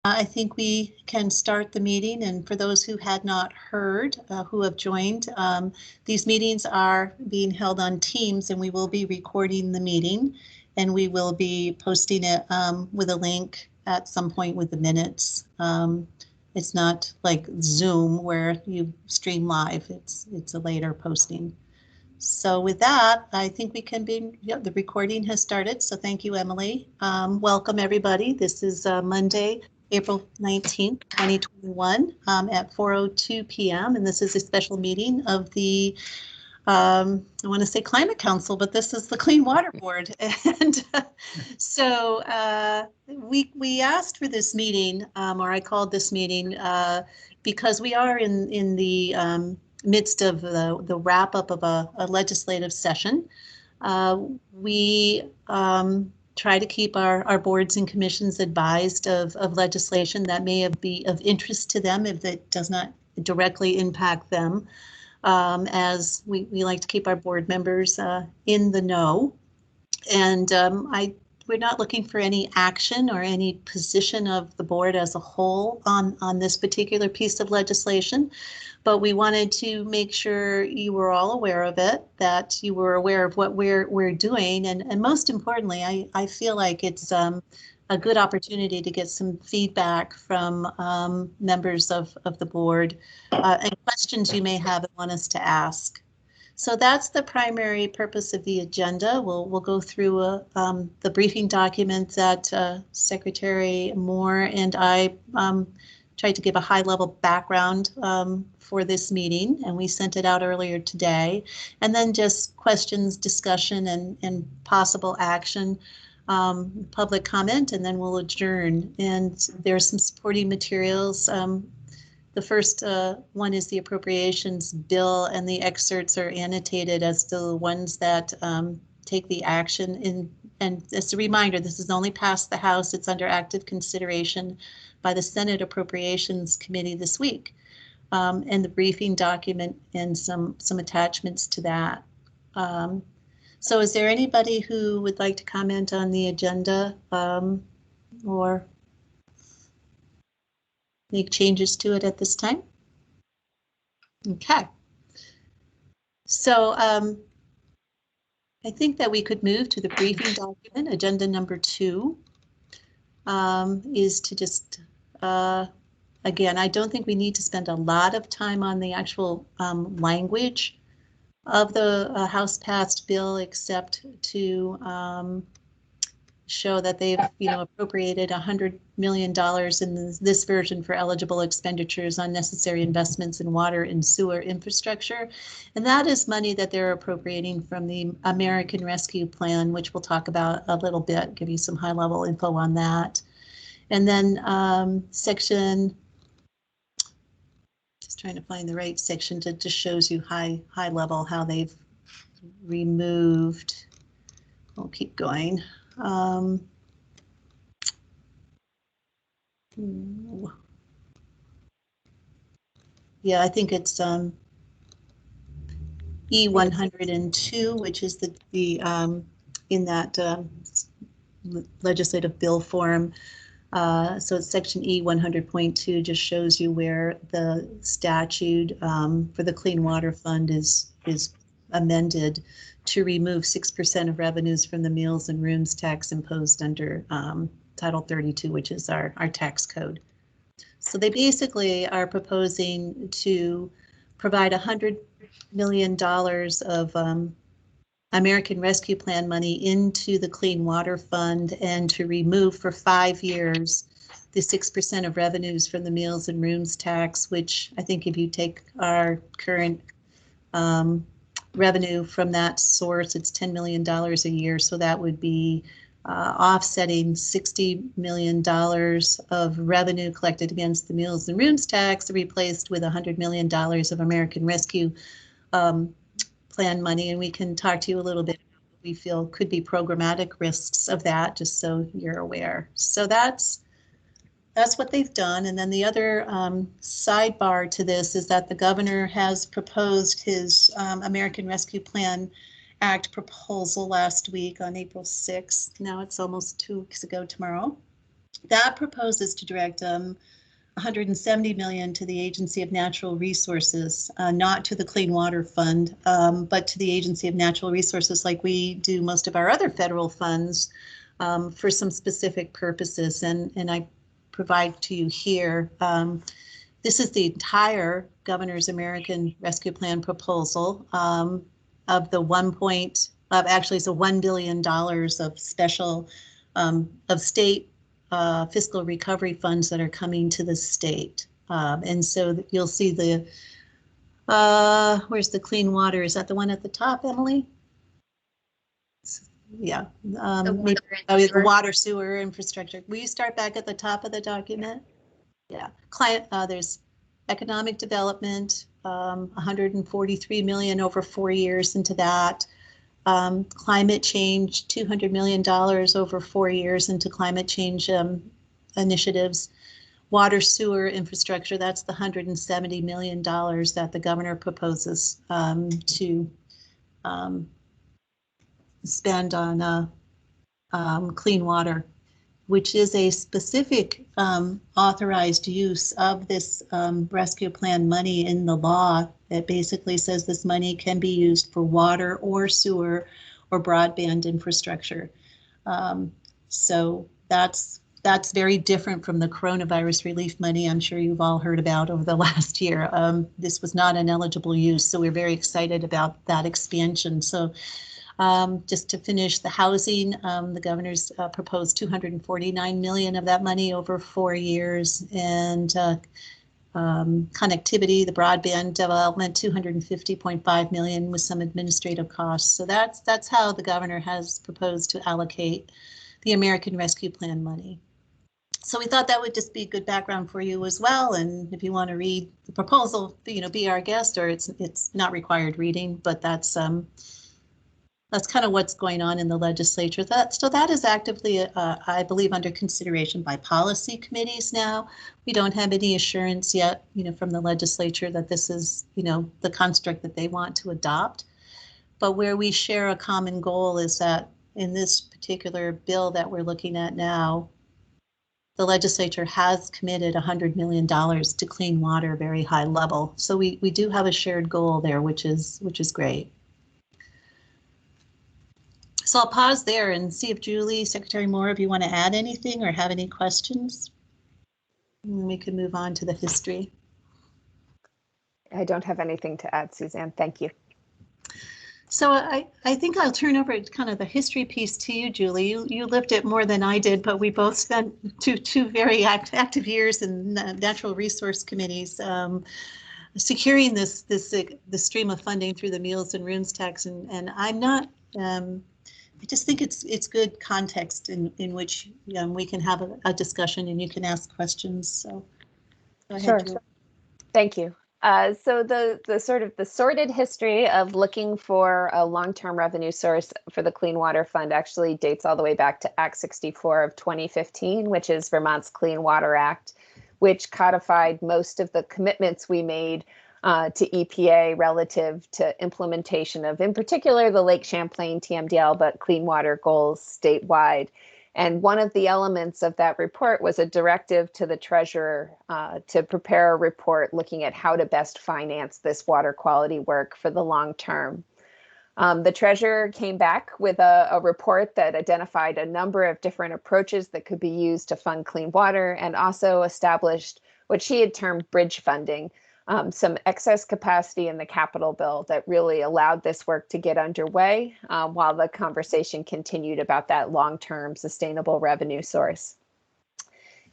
I think we can start the meeting, and for those who had not heard, who have joined, these meetings are being held on Teams, and we will be recording the meeting, and we will be posting it with a link at some point with the minutes. It's not like Zoom where you stream live. It's a later posting. So with that, I think we can be, the recording has started. So thank you, Emily. Welcome, everybody. This is Monday, April 19th, 2021 at 4:02 p.m. And this is a special meeting of the, I want to say Climate Council, but this is the Clean Water Board. And so we asked for this meeting, or I called this meeting because we are in the midst of the wrap up of a legislative session. We try to keep our boards and commissions advised of legislation that may be of interest to them if it does not directly impact them, as we like to keep our board members in the know. And we're not looking for any action or any position of the board as a whole on this particular piece of legislation, but we wanted to make sure you were all aware of it, that you were aware of what we're doing, and most importantly, I feel like it's a good opportunity to get some feedback from members of the board and questions you may have and want us to ask. So that's the primary purpose of the agenda. We'll go through the briefing document that Secretary Moore and I tried to give a high-level background for this meeting, and we sent it out earlier today. And then just questions, discussion, and possible action, public comment, and then we'll adjourn. And there's some supporting materials. The first one is the Appropriations Bill, and the excerpts are annotated as the ones that take the action in. And as a reminder, this is only passed the House. It's under active consideration by the Senate Appropriations Committee this week. And the briefing document and some attachments to that. So is there anybody who would like to comment on the agenda or make changes to it at this time? Okay. So I think that we could move to the briefing document. Agenda number 2 is to just, again, I don't think we need to spend a lot of time on the actual language of the House passed bill, except to show that they've appropriated $100 million in this version for eligible expenditures on necessary investments in water and sewer infrastructure. And that is money that they're appropriating from the American Rescue Plan, which we'll talk about a little bit, give you some high level info on that. And then section, just trying to find the right section to just shows you high level how they've removed. We'll keep going. Yeah, I think it's E102, which is the in that legislative bill form. So it's section E100.2 just shows you where the statute for the Clean Water Fund is amended to remove 6% of revenues from the meals and rooms tax imposed under Title 32, which is our tax code. So they basically are proposing to provide $100 million of American Rescue Plan money into the Clean Water Fund, and to remove for 5 years the 6% of revenues from the meals and rooms tax, which I think if you take our current revenue from that source, it's $10 million a year. So that would be offsetting $60 million of revenue collected against the meals and rooms tax, replaced with $100 million of American Rescue Plan money. And we can talk to you a little bit about what we feel could be programmatic risks of that, just so you're aware. So that's what they've done. And then the other sidebar to this is that the governor has proposed his American Rescue Plan Act proposal last week on April 6th. Now it's almost 2 weeks ago tomorrow. That proposes to direct 170 million to the Agency of Natural Resources, not to the Clean Water Fund, but to the Agency of Natural Resources, like we do most of our other federal funds, for some specific purposes. And I provide to you here. This is the entire Governor's American Rescue Plan proposal, of the actually it's a $1 billion of special, of state fiscal recovery funds that are coming to the state. And so you'll see the, where's the clean water? Is that the one at the top, Emily? Yeah. The water sewer infrastructure. Will you start back at the top of the document? Yeah. There's economic development, 143 million over 4 years into that. Climate change, $200 million over 4 years into climate change initiatives. Water sewer infrastructure, that's the $170 million that the governor proposes to spend on clean water, which is a specific authorized use of this rescue plan money in the law. It basically says this money can be used for water or sewer or broadband infrastructure. So that's very different from the coronavirus relief money I'm sure you've all heard about over the last year. This was not an eligible use, so we're very excited about that expansion. So just to finish the housing, the governor's proposed 249 million of that money over 4 years, and connectivity, the broadband development, 250.5 million with some administrative costs. So that's how the governor has proposed to allocate the American Rescue Plan money. So we thought that would just be good background for you as well. And if you want to read the proposal, be our guest, or it's not required reading, but that's kind of what's going on in the legislature. So that is actively, I believe, under consideration by policy committees now. We don't have any assurance yet, from the legislature that this is, the construct that they want to adopt. But where we share a common goal is that in this particular bill that we're looking at now, the legislature has committed $100 million to clean water, very high level. So we do have a shared goal there, which is great. So I'll pause there and see if Julie, Secretary Moore, if you want to add anything or have any questions. And we can move on to the history. I don't have anything to add, Suzanne. Thank you. So I think I'll turn over kind of the history piece to you, Julie. You lived it more than I did, but we both spent two very active years in natural resource committees, securing the stream of funding through the Meals and Rooms tax. And I'm not. I just think it's good context in which we can have a discussion and you can ask questions. So go ahead. Sure. Thank you. So the sordid history of looking for a long-term revenue source for the Clean Water Fund actually dates all the way back to Act 64 of 2015, which is Vermont's Clean Water Act, which codified most of the commitments we made to EPA relative to implementation of, in particular, the Lake Champlain TMDL, but clean water goals statewide. And one of the elements of that report was a directive to the treasurer to prepare a report looking at how to best finance this water quality work for the long term. The treasurer came back with a report that identified a number of different approaches that could be used to fund clean water, and also established what she had termed bridge funding, some excess capacity in the capital bill that really allowed this work to get underway while the conversation continued about that long-term sustainable revenue source.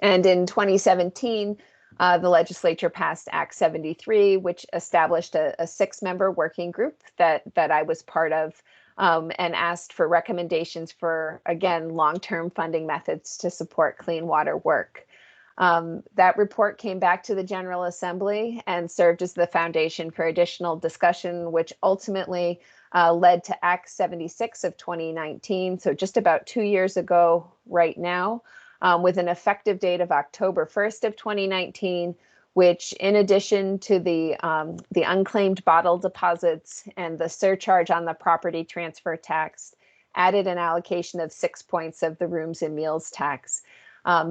And in 2017, the legislature passed Act 73, which established a 6-member working group that I was part of, and asked for recommendations for, again, long-term funding methods to support clean water work. That report came back to the General Assembly and served as the foundation for additional discussion, which ultimately led to Act 76 of 2019, so just about 2 years ago right now, with an effective date of October 1st of 2019, which, in addition to the unclaimed bottle deposits and the surcharge on the property transfer tax, added an allocation of 6 points of the rooms and meals tax.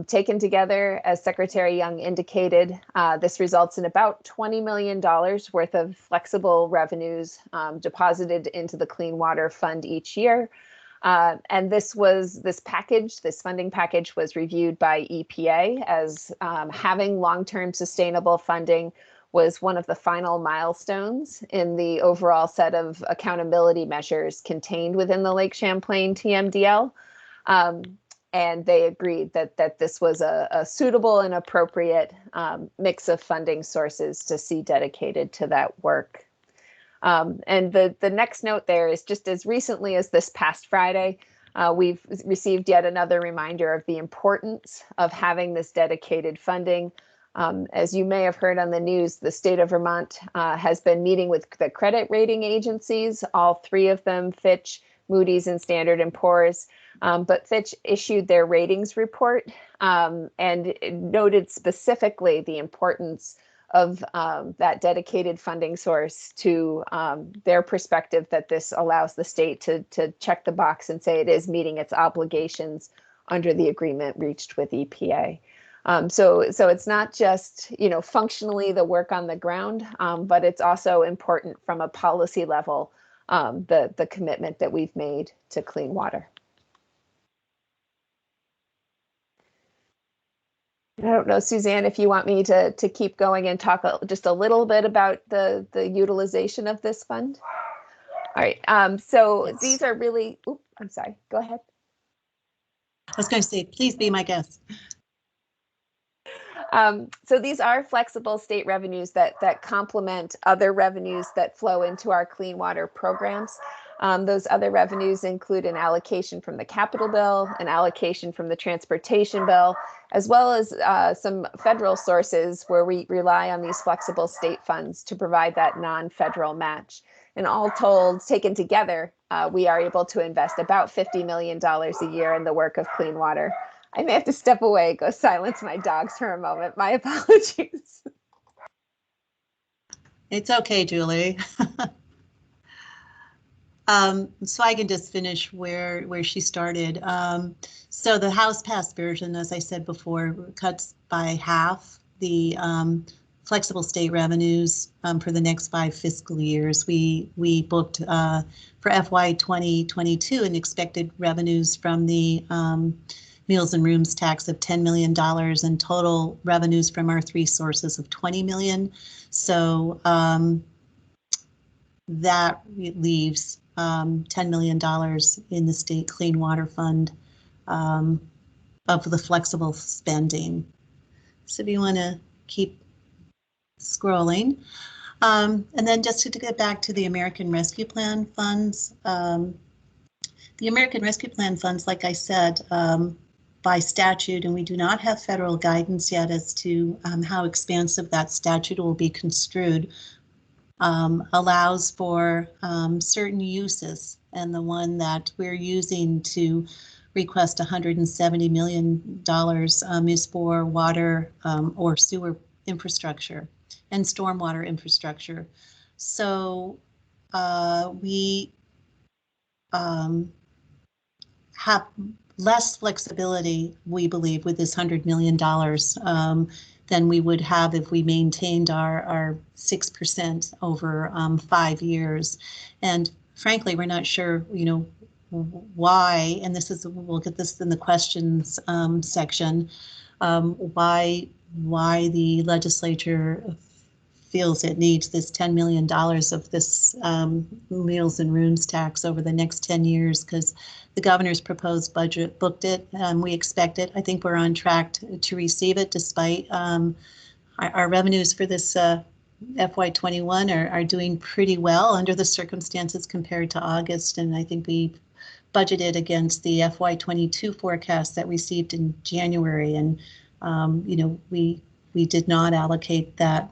Taken together, as Secretary Young indicated, this results in about $20 million worth of flexible revenues deposited into the Clean Water Fund each year. And this funding package was reviewed by EPA as having long-term sustainable funding was one of the final milestones in the overall set of accountability measures contained within the Lake Champlain TMDL. And they agreed that this was a suitable and appropriate mix of funding sources to see dedicated to that work. And the next note there is just as recently as this past Friday, we've received yet another reminder of the importance of having this dedicated funding. As you may have heard on the news, the state of Vermont has been meeting with the credit rating agencies, all three of them, Fitch, Moody's, and Standard & Poor's. But Fitch issued their ratings report and noted specifically the importance of that dedicated funding source to their perspective, that this allows the state to check the box and say it is meeting its obligations under the agreement reached with EPA. So it's not just, functionally the work on the ground, but it's also important from a policy level, the commitment that we've made to clean water. I don't know, Suzanne, if you want me to keep going and talk just a little bit about the utilization of this fund. All right, so yes. These are really, I'm sorry, go ahead. I was going to say, please be my guest. So these are flexible state revenues that complement other revenues that flow into our clean water programs. Those other revenues include an allocation from the capital bill, an allocation from the transportation bill, as well as some federal sources where we rely on these flexible state funds to provide that non-federal match. And all told, taken together, we are able to invest about $50 million a year in the work of clean water. I may have to step away, go silence my dogs for a moment. My apologies. It's okay, Julie. So I can just finish where she started. So the House passed version, as I said before, cuts by half the flexible state revenues for the next 5 fiscal years. We booked for FY 2022 an expected revenues from the Meals and Rooms tax of $10 million and total revenues from our 3 sources of $20 million. So that leaves $10 million in the state clean water fund of the flexible spending. So if you want to keep scrolling. And then just to get back to the American Rescue Plan funds, the American Rescue Plan funds, like I said, by statute, and we do not have federal guidance yet as to how expansive that statute will be construed, allows for certain uses, and the one that we're using to request $170 million is for water or sewer infrastructure and stormwater infrastructure. So we have less flexibility, we believe, with this $100 million than we would have if we maintained our 6% over 5 years. And frankly, we're not sure, why, and we'll get this in the questions section, why the legislature feels it needs this $10 million of this Meals and Rooms tax over the next 10 years, because the governor's proposed budget booked it. We expect it. I think we're on track to receive it, despite our revenues for this FY21 are doing pretty well under the circumstances compared to August. And I think we budgeted against the FY22 forecast that we received in January. And, we did not allocate that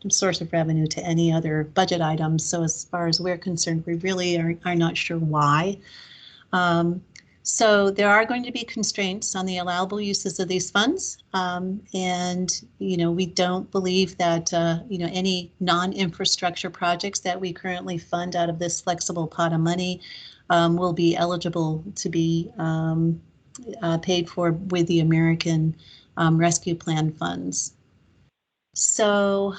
source of revenue to any other budget items. So as far as we're concerned, we really are not sure why. So there are going to be constraints on the allowable uses of these funds. And, we don't believe that, any non-infrastructure projects that we currently fund out of this flexible pot of money will be eligible to be paid for with the American Rescue Plan funds. So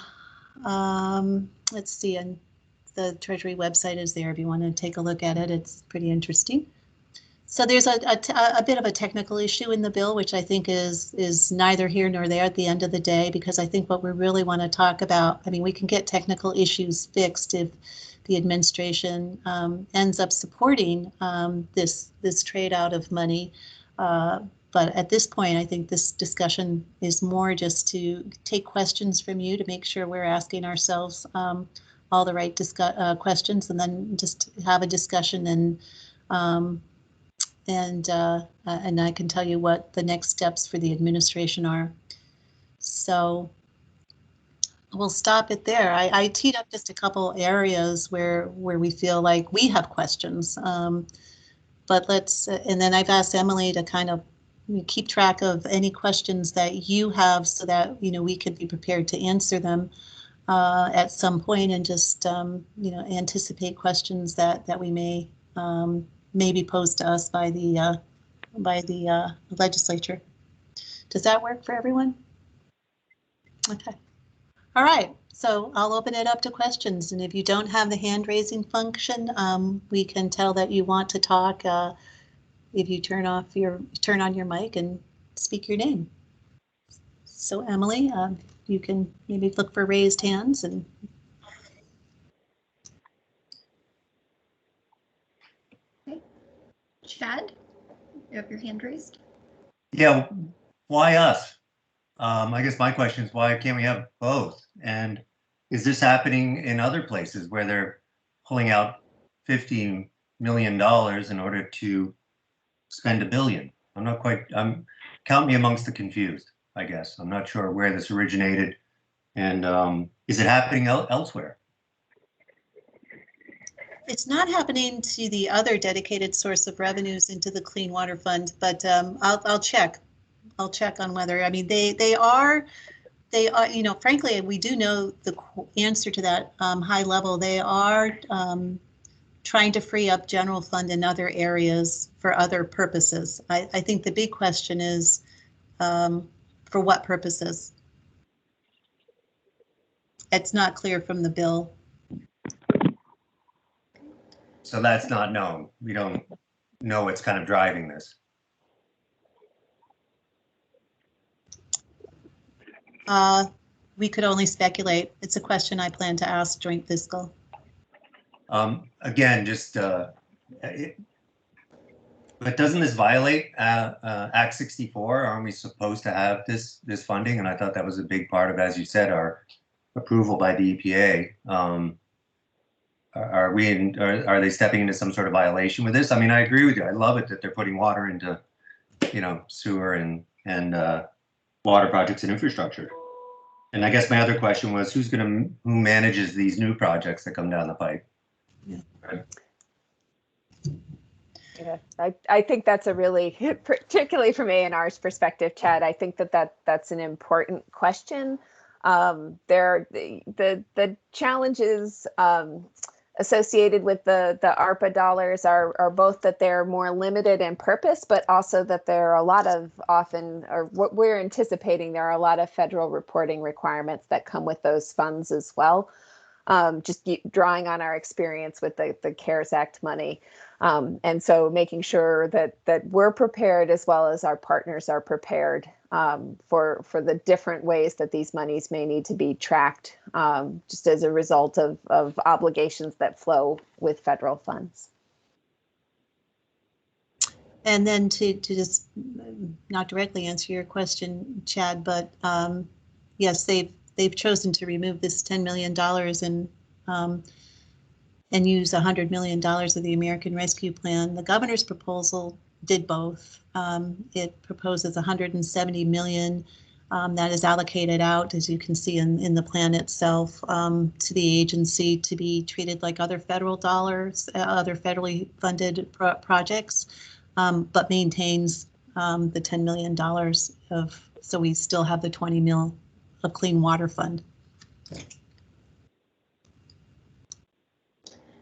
let's see, and the Treasury website is there if you want to take a look at it. It's pretty interesting. So there's a bit of a technical issue in the bill, which I think is neither here nor there at the end of the day, because I think what we really want to talk about, I mean, we can get technical issues fixed if the administration ends up supporting this trade out of money. But at this point, I think this discussion is more just to take questions from you to make sure we're asking ourselves all the right questions, and then just have a discussion and I can tell you what the next steps for the administration are. So we'll stop it there. I teed up just a couple areas where we feel like we have questions, but let's, and then I've asked Emily to kind of keep track of any questions that you have so that, you know, we could be prepared to answer them at some point, and just, you know, anticipate questions that we may be posed to us by the legislature. Does that work for everyone? Okay. All right. So I'll open it up to questions, and if you don't have the hand raising function, we can tell that you want to talk if you turn on your mic and speak your name. So Emily, you can maybe look for raised hands. And okay. Chad, you have your hand raised. Yeah, why us? I guess my question is, why can't we have both? And is this happening in other places where they're pulling out $15 million in order to spend $1 billion? Count me amongst the confused, I guess. I'm not sure where this originated, and is it happening elsewhere? it's not happening to the other dedicated source of revenues into the Clean Water Fund, but I'll check. I'll check on whether, I mean, they are, you know, frankly, we do know the answer to that high level. They are trying to free up general fund in other areas for other purposes. I think the big question is for what purposes? It's not clear from the bill. So that's not known. We don't know what's kind of driving this. We could only speculate. It's a question I plan to ask joint fiscal. Again, just, but doesn't this violate Act 64? Aren't we supposed to have this funding? And I thought that was a big part of, as you said, our approval by the EPA. Are they stepping into some sort of violation with this? I mean, I agree with you. I love it that they're putting water into, you know, sewer and water projects and infrastructure. And I guess my other question was, who manages these new projects that come down the pipe? Yeah. Right. Yeah, I think that's a really, particularly from A&R's perspective, Chad, I think that's an important question. The challenges associated with the ARPA dollars are both that they're more limited in purpose, but also that there are a lot of what we're anticipating, there are a lot of federal reporting requirements that come with those funds as well. Just drawing on our experience with the CARES Act money. And so making sure that we're prepared as well as our partners are prepared for the different ways that these monies may need to be tracked just as a result of obligations that flow with federal funds. And then to just not directly answer your question, Chad, but yes, they've chosen to remove this $10 million and use $100 million of the American Rescue Plan. The governor's proposal did both. It proposes $170 million that is allocated out, as you can see in the plan itself, to the agency to be treated like other federal dollars, other federally funded projects, but maintains the $10 million so we still have the 20 mil of Clean Water Fund.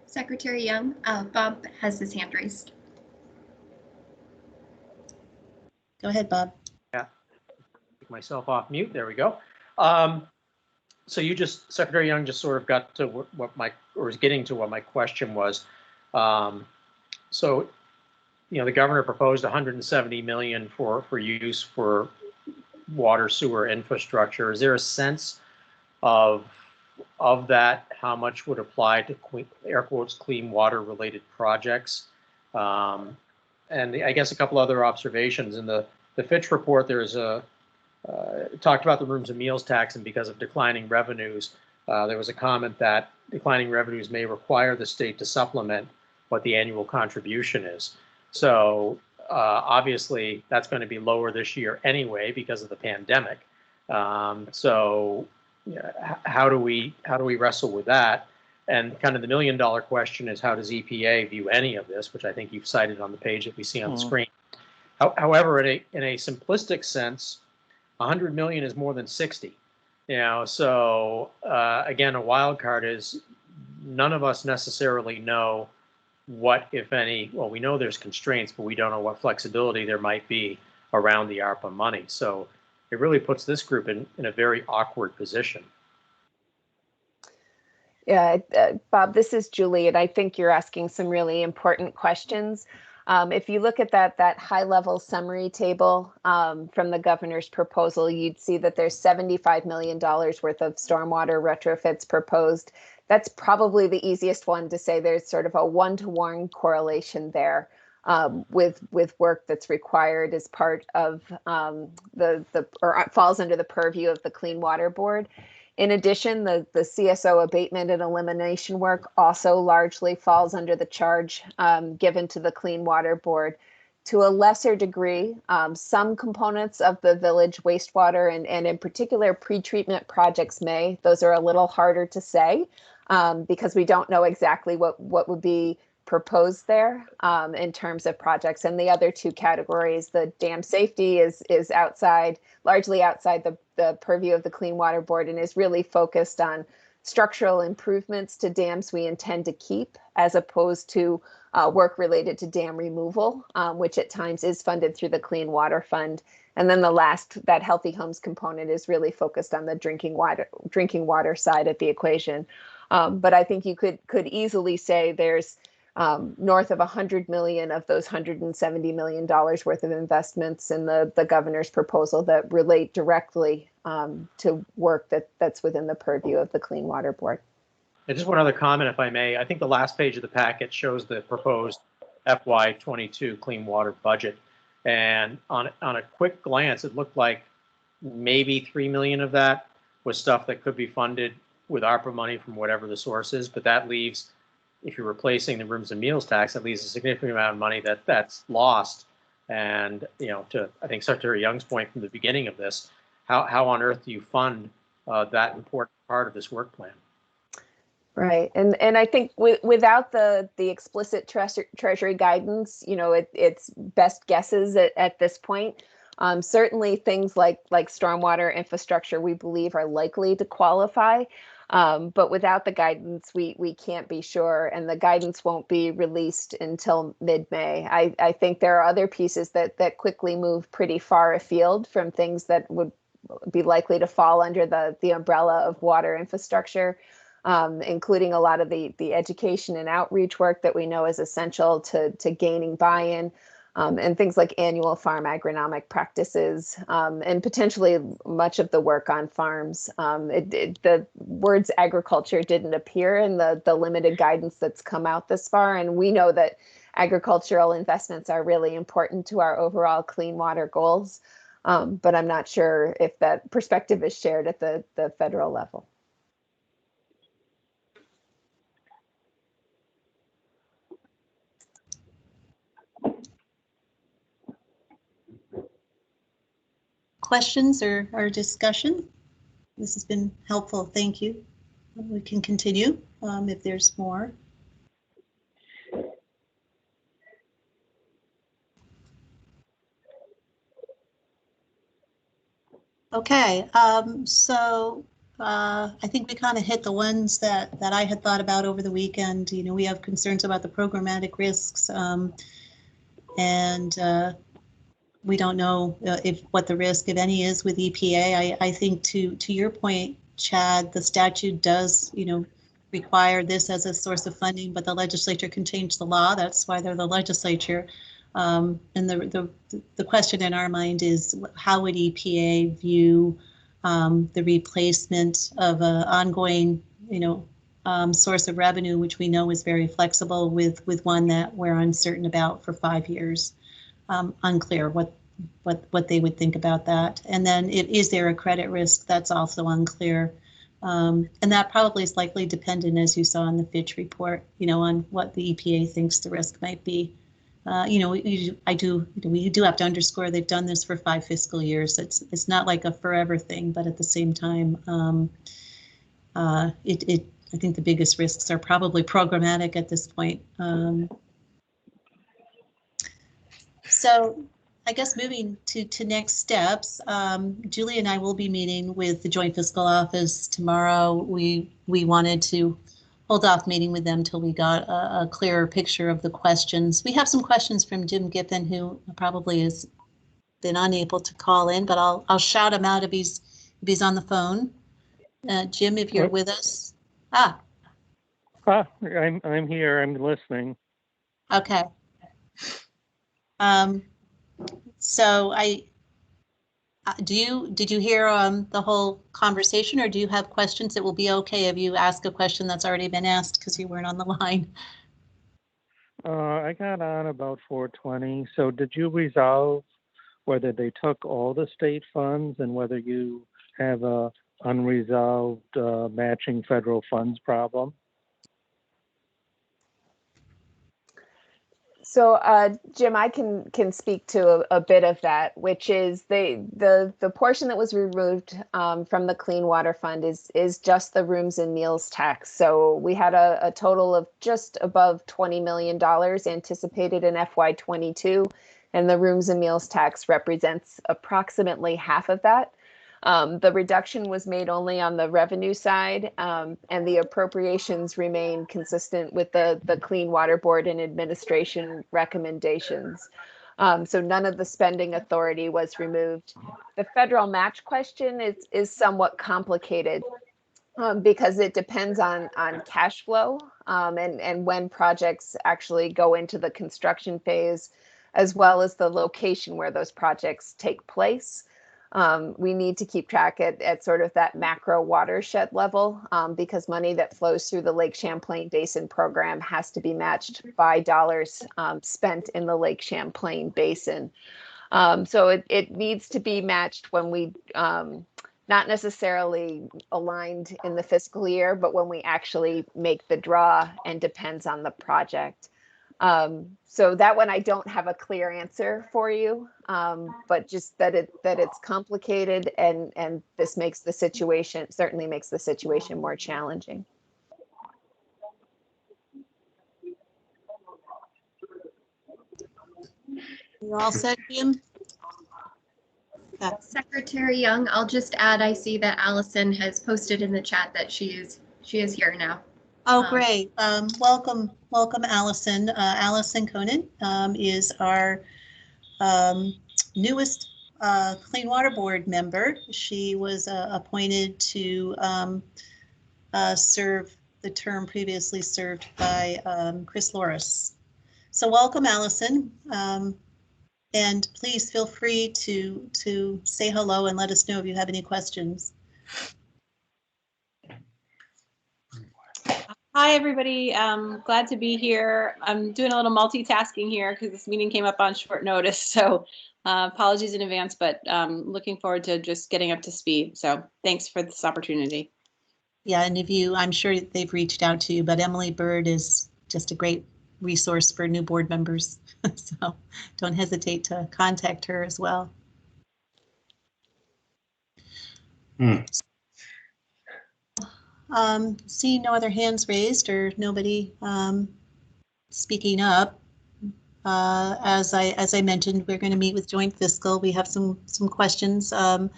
Secretary Young, Bob has his hand raised. Go ahead, Bob. Take myself off mute. There we go. So you just, Secretary Young, just sort of got to what my, or was getting to what my question was. So, you know, the governor proposed 170 million for use for water sewer infrastructure. Is there a sense of that, how much would apply to air quotes clean water related projects? And I guess a couple other observations in the Fitch report. There's talked about the rooms and meals tax, and because of declining revenues, there was a comment that declining revenues may require the state to supplement what the annual contribution is. So obviously that's going to be lower this year anyway because of the pandemic. So yeah, how do we wrestle with that? And kind of the $1 million question is, how does EPA view any of this, which I think you've cited on the page that we see on the screen. However, in a simplistic sense, 100 million is more than 60. You know, so again, a wild card is none of us necessarily know what, if any, well, we know there's constraints, but we don't know what flexibility there might be around the ARPA money. So it really puts this group in a very awkward position. Yeah, Bob, this is Julie, and I think you're asking some really important questions. If you look at that high-level summary table from the governor's proposal, you'd see that there's $75 million worth of stormwater retrofits proposed. That's probably the easiest one to say there's sort of a one-to-one correlation there with work that's required as part of or falls under the purview of the Clean Water Board. In addition, the CSO abatement and elimination work also largely falls under the charge given to the Clean Water Board. To a lesser degree, some components of the village wastewater and in particular pretreatment projects may. Those are a little harder to say because we don't know exactly what would be proposed there in terms of projects. And the other two categories, the dam safety is largely outside the purview of the Clean Water Board and is really focused on structural improvements to dams we intend to keep, as opposed to work related to dam removal, which at times is funded through the Clean Water Fund. And then the last, that Healthy Homes component, is really focused on the drinking water side of the equation. But I think you could easily say there's north of 100 million of those $170 million worth of investments in the governor's proposal that relate directly to work that's within the purview of the Clean Water Board. And just one other comment, if I may. I think the last page of the packet shows the proposed FY22 clean water budget. And on a quick glance, it looked like maybe 3 million of that was stuff that could be funded with ARPA money from whatever the source is. But that leaves, if you're replacing the rooms and meals tax, that leaves a significant amount of money that's lost. And, you know, to, I think, Secretary Young's point from the beginning of this, how on earth do you fund that important part of this work plan? Right. And I think without the explicit Treasury guidance, you know, it's best guesses at this point. Certainly things like stormwater infrastructure, we believe, are likely to qualify. But without the guidance, we can't be sure, and the guidance won't be released until mid-May. I think there are other pieces that quickly move pretty far afield from things that would be likely to fall under the umbrella of water infrastructure, including a lot of the education and outreach work that we know is essential to gaining buy-in. And things like annual farm agronomic practices, and potentially much of the work on farms. The words agriculture didn't appear in the limited guidance that's come out this far, and we know that agricultural investments are really important to our overall clean water goals, but I'm not sure if that perspective is shared at the federal level. Questions or discussion? This has been helpful. Thank you. We can continue if there's more. Okay, so I think we kind of hit the ones that I had thought about over the weekend. You know, we have concerns about the programmatic risks and we don't know if what the risk, if any, is with EPA. I think to your point, Chad, the statute does, require this as a source of funding, but the legislature can change the law. That's why they're the legislature. And the question in our mind is, how would EPA view the replacement of an ongoing, source of revenue, which we know is very flexible, with one that we're uncertain about for 5 years. Unclear what they would think about that. And then is there a credit risk? That's also unclear. And that probably is likely dependent, as you saw in the Fitch report, on what the EPA thinks the risk might be. We do have to underscore they've done this for 5 fiscal years. It's not like a forever thing, but at the same time, I think the biggest risks are probably programmatic at this point. So I guess moving to next steps, Julie and I will be meeting with the Joint Fiscal Office tomorrow. We wanted to hold off meeting with them till we got a clearer picture of the questions. We have some questions from Jim Giffen, who probably has been unable to call in, but I'll shout him out if he's on the phone. Jim, if you're with us. I'm here. I'm listening. Okay. So did you hear the whole conversation, or do you have questions? It will be okay if you ask a question that's already been asked because you weren't on the line. I got on about 4:20. So did you resolve whether they took all the state funds and whether you have a unresolved matching federal funds problem? So, Jim, I can speak to a bit of that, which is the portion that was removed from the Clean Water Fund is just the rooms and meals tax. So we had a total of just above $20 million anticipated in FY22, and the rooms and meals tax represents approximately half of that. The reduction was made only on the revenue side, and the appropriations remain consistent with the Clean Water Board and administration recommendations. So none of the spending authority was removed. The federal match question is somewhat complicated because it depends on cash flow and when projects actually go into the construction phase, as well as the location where those projects take place. We need to keep track at sort of that macro watershed level because money that flows through the Lake Champlain Basin program has to be matched by dollars spent in the Lake Champlain Basin. So it needs to be matched when we, not necessarily aligned in the fiscal year, but when we actually make the draw, and depends on the project. So that one I don't have a clear answer for you, but just that it's complicated, and this makes the situation, certainly makes the situation more challenging. You all set, Jim? Secretary Young, I'll just add, I see that Allison has posted in the chat that she is here now. Oh, great. Welcome, Allison. Allison Conan is our newest Clean Water Board member. She was appointed to serve the term previously served by Chris Loris. So welcome, Allison. And please feel free to say hello and let us know if you have any questions. Hi, everybody. Glad to be here. I'm doing a little multitasking here because this meeting came up on short notice. So apologies in advance, but looking forward to just getting up to speed. So thanks for this opportunity. Yeah, and I'm sure they've reached out to you, but Emily Bird is just a great resource for new board members. So don't hesitate to contact her as well. Seeing no other hands raised or nobody speaking up, as I mentioned, we're going to meet with Joint Fiscal. We have some questions from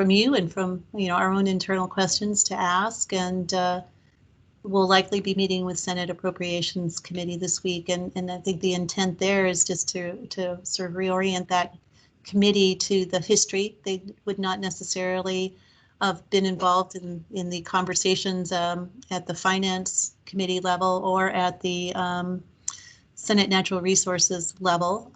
you and from our own internal questions to ask, and we'll likely be meeting with Senate Appropriations Committee this week, and I think the intent there is just to sort of reorient that committee to the history. They would not necessarily have been involved in the conversations at the Finance Committee level or at the Senate Natural Resources level,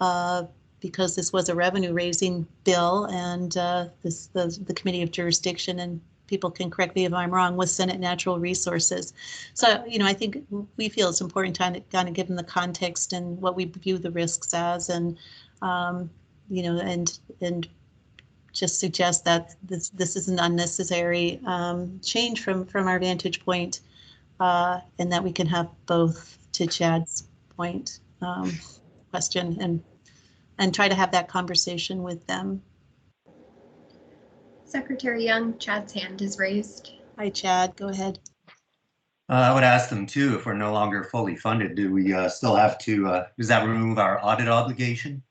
because this was a revenue raising bill, and the Committee of Jurisdiction, and people can correct me if I'm wrong, with Senate Natural Resources. So, you know, I think we feel it's important to kind of give them the context and what we view the risks as, and you know, and just suggest that this is an unnecessary change from our vantage point, and that we can have both, to Chad's point, question, and try to have that conversation with them. Secretary Young, Chad's hand is raised. Hi, Chad, go ahead. I would ask them too, if we're no longer fully funded, do we still have to, does that remove our audit obligation?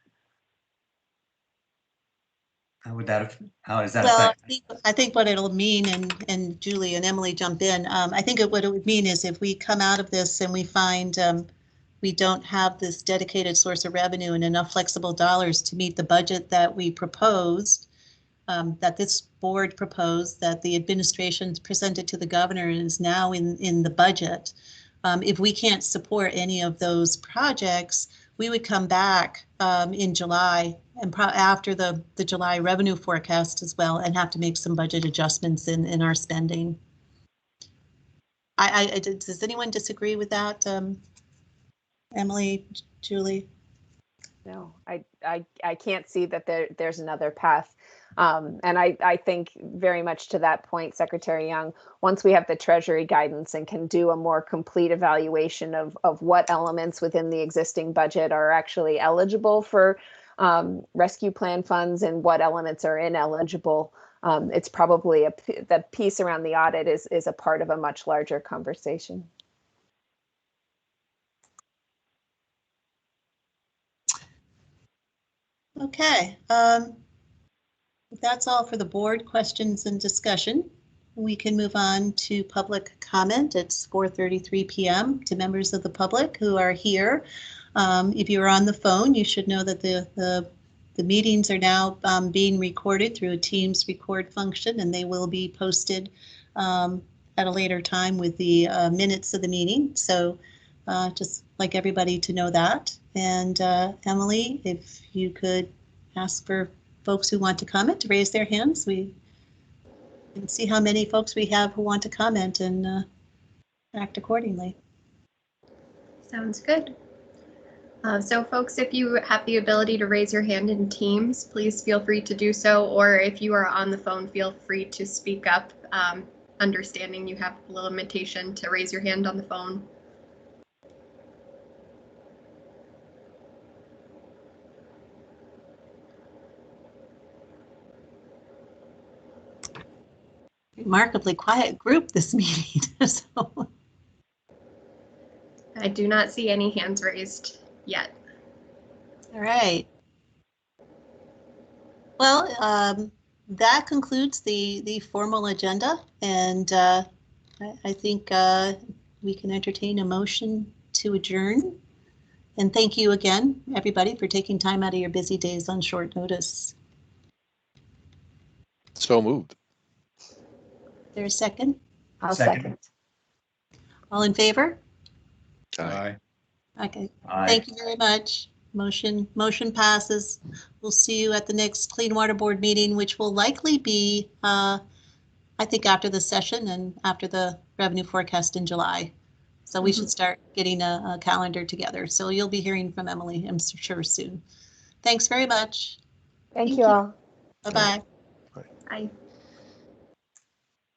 How does that Well, affect? I think what it'll mean, and Julie and Emily jump in, I think what it would mean is if we come out of this and we find we don't have this dedicated source of revenue and enough flexible dollars to meet the budget that we proposed, that this board proposed, that the administration presented to the governor and is now in the budget. If we can't support any of those projects, we would come back in July and after the July revenue forecast as well, and have to make some budget adjustments in our spending. Does anyone disagree with that? Emily, Julie? No, I can't see that there's another path. And I think very much to that point, Secretary Young, once we have the Treasury guidance and can do a more complete evaluation of what elements within the existing budget are actually eligible for rescue plan funds and what elements are ineligible, it's probably the piece around the audit is a part of a much larger conversation. Okay. If that's all for the board questions and discussion, we can move on to public comment. It's 4:33 p.m. to members of the public who are here. If you're on the phone, you should know that the meetings are now being recorded through a Teams record function, and they will be posted at a later time with the minutes of the meeting. So just like everybody to know that. And Emily, if you could ask for folks who want to comment to raise their hands. We can see how many folks we have who want to comment and act accordingly. Sounds good. So folks, if you have the ability to raise your hand in Teams, please feel free to do so. Or if you are on the phone, feel free to speak up, understanding you have a limitation to raise your hand on the phone. Remarkably quiet group this meeting. So. I do not see any hands raised yet. All right. Well, that concludes the formal agenda, and I think we can entertain a motion to adjourn. And thank you again, everybody, for taking time out of your busy days on short notice. So moved. There's a second? I'll Second. second. All in favor? Aye. Okay. Aye. Thank you very much. Motion passes. We'll see you at the next Clean Water Board meeting, which will likely be, I think, after the session and after the revenue forecast in July. So we should start getting a calendar together. So you'll be hearing from Emily, I'm sure, soon. Thanks very much. Thank you all. Bye-bye. Bye.